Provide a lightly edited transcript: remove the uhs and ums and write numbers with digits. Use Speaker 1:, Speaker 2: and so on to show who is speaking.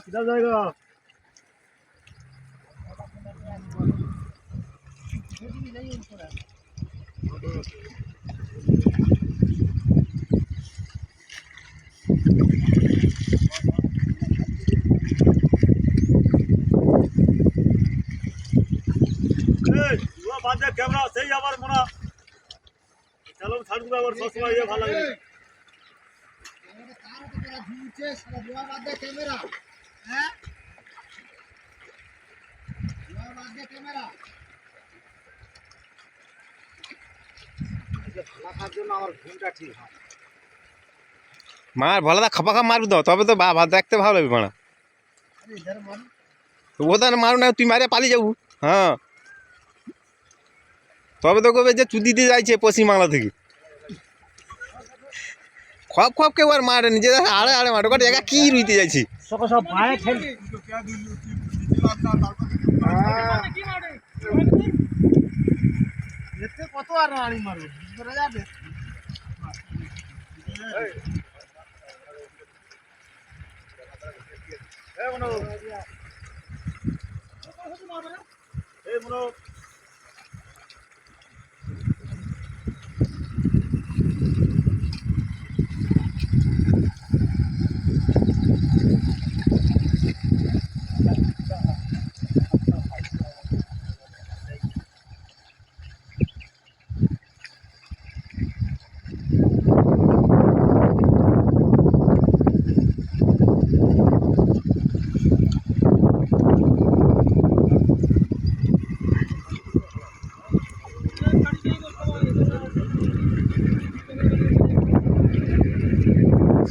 Speaker 1: কিনা জায়গা বাজে ক্যামেরা সেই আবার মনে চলো ছাড়বো আবার সবসময় ভালো লাগে ক্যামেরা হ্যাঁ ক্যামেরা
Speaker 2: মার ভালো দা খাপা খাপ মারবি তো তবে তো ভাত দেখতে ভালো লাগবে মারা ওদের মারু না তুই মারে পালিয়ে যাবো হ্যাঁ তবে তো কবে যে চুদি দিয়ে যাইছে পশ্চিমবাংলা থেকে খপ খপ কেউ আর মারে নিজে আড়ে আড়ে মারে জায়গা কি রুইতে যাইছি
Speaker 1: সব পায়ে কত আর আড়ি মারবো যাবে এই মনো